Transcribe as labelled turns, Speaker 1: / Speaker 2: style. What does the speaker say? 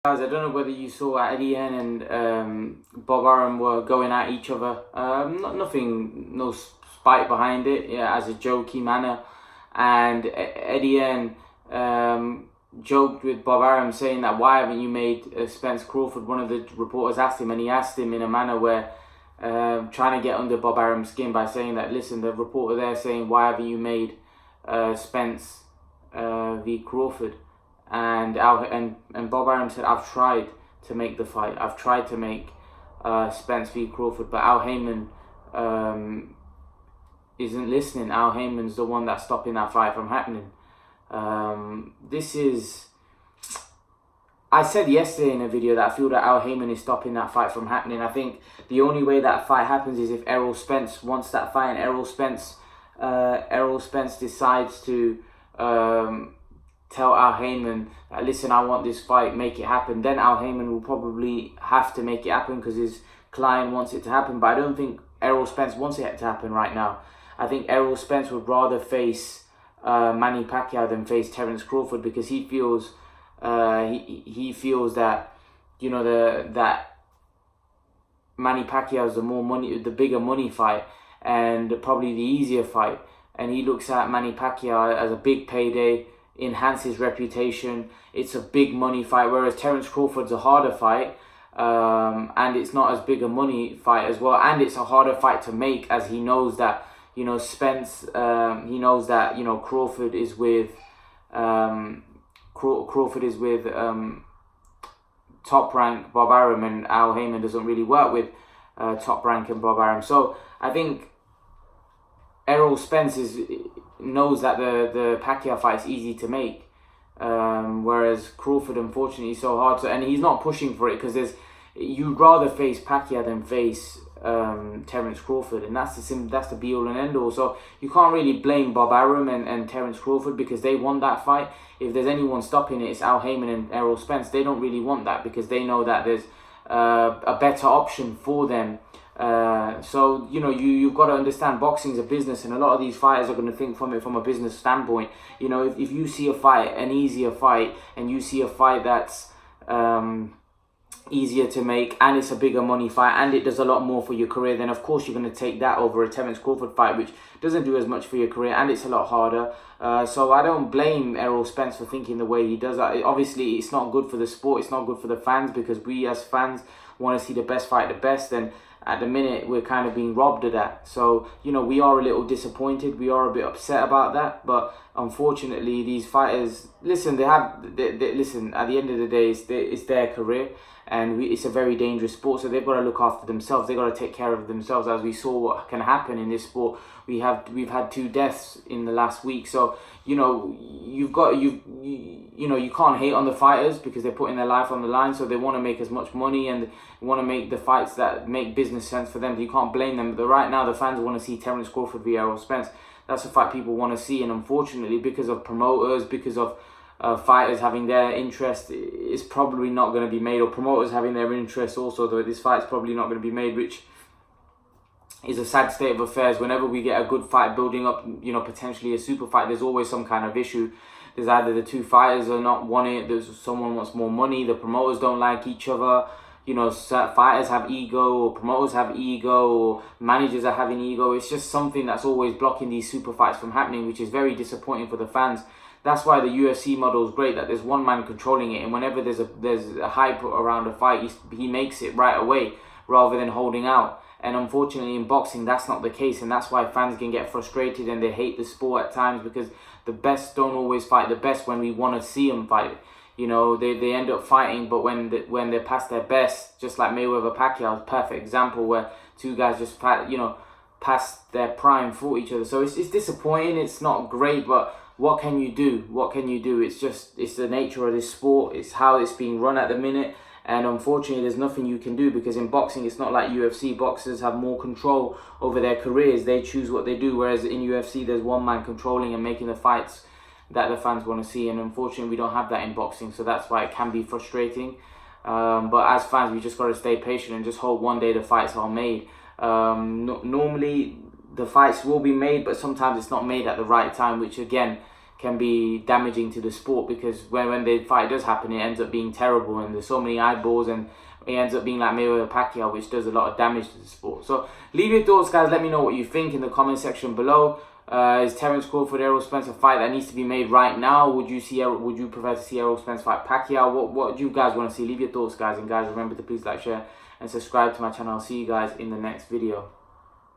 Speaker 1: Guys, I don't know whether you saw Eddie and Bob Arum were going at each other. Nothing, no spite behind it. Yeah, as a jokey manner, and Eddie joked with Bob Arum, saying that why haven't you made Spence Crawford? One of the reporters asked him, and he asked him in a manner where trying to get under Bob Arum's skin by saying that, listen, the reporter there saying why haven't you made Spence v Crawford? And Bob Arum said, I've tried to make the fight. I've tried to make Spence v Crawford, but Al Heyman isn't listening. Al Heyman's the one that's stopping that fight from happening. I said yesterday in a video that I feel that Al Heyman is stopping that fight from happening. I think the only way that fight happens is if Errol Spence wants that fight, and Errol Spence decides to tell Al Heyman that, listen, I want this fight, make it happen. Then Al Heyman will probably have to make it happen because his client wants it to happen. But I don't think Errol Spence wants it to happen right now. I think Errol Spence would rather face Manny Pacquiao than face Terence Crawford, because he feels that, you know, that Manny Pacquiao is the bigger money fight, and probably the easier fight. And he looks at Manny Pacquiao as a big payday, enhance his reputation. It's a big money fight, whereas Terence Crawford's a harder fight, and it's not as big a money fight as well, and it's a harder fight to make, as he knows that, you know, Spence, he knows that, you know, Crawford is with top rank Bob Arum, and Al Heyman doesn't really work with top rank and Bob Arum. So I think Errol Spence knows that the Pacquiao fight is easy to make, whereas Crawford, unfortunately, is so hard. And he's not pushing for it because you'd rather face Pacquiao than face Terence Crawford, and that's the be all and end all. So you can't really blame Bob Arum and Terence Crawford because they want that fight. If there's anyone stopping it, it's Al Heyman and Errol Spence. They don't really want that because they know that there's a better option for them. So, you know, you've got to understand boxing's a business, and a lot of these fighters are going to think from a business standpoint. You know, if you see a fight, an easier fight, and you see a fight that's easier to make, and it's a bigger money fight, and it does a lot more for your career, then of course you're going to take that over a Terence Crawford fight, which doesn't do as much for your career, and it's a lot harder. So I don't blame Errol Spence for thinking the way he does. Obviously, it's not good for the sport, it's not good for the fans, because we as fans want to see the best fight the best, and at the minute we're kind of being robbed of that. So, you know, we are a little disappointed, we are a bit upset about that, but unfortunately these fighters, listen, listen, at the end of the day, it's their career, and it's a very dangerous sport, so they've got to look after themselves. They've got to take care of themselves. As we saw what can happen in this sport, we've had 2 deaths in the last week. So, you know, you can't hate on the fighters because they're putting their life on the line, so they want to make as much money and want to make the fights that make business sense for them. You can't blame them. But right now, the fans want to see Terence Crawford v Errol Spence. That's a fight people want to see, and unfortunately, because of promoters, because of fighters having their interest, it's probably not going to be made, or promoters having their interest also, though this fight's probably not going to be made, which is a sad state of affairs. Whenever we get a good fight building up, you know, potentially a super fight, there's always some kind of issue. There's either the two fighters are not want it, there's someone wants more money, the promoters don't like each other, you know, fighters have ego, or promoters have ego, or managers are having ego. It's just something that's always blocking these super fights from happening, which is very disappointing for the fans. That's why the UFC model is great, that there's one man controlling it, and whenever there's a hype around a fight, he makes it right away rather than holding out. And unfortunately in boxing, that's not the case, and that's why fans can get frustrated and they hate the sport at times, because the best don't always fight the best when we want to see them fight. You know, they end up fighting, but when they're past their best, just like Mayweather Pacquiao, perfect example where two guys just past their prime for each other. So it's disappointing, it's not great, but what can you do? What can you do? It's the nature of this sport. It's how it's being run at the minute. And unfortunately, there's nothing you can do, because in boxing, it's not like UFC. Boxers have more control over their careers. They choose what they do. Whereas in UFC, there's one man controlling and making the fights that the fans want to see. And unfortunately, we don't have that in boxing. So that's why it can be frustrating. But as fans, we just got to stay patient and just hope one day the fights are made. Normally, the fights will be made, but sometimes it's not made at the right time, which again can be damaging to the sport, because when the fight does happen, it ends up being terrible, and there's so many eyeballs, and it ends up being like Mayweather Pacquiao, which does a lot of damage to the sport. So leave your thoughts, guys. Let me know what you think in the comment section below. Is Terence Crawford, Errol Spence a fight that needs to be made right now? Would you prefer to see Errol Spence fight Pacquiao? What do you guys want to see? Leave your thoughts, guys. And guys, remember to please like, share, and subscribe to my channel. I'll see you guys in the next video.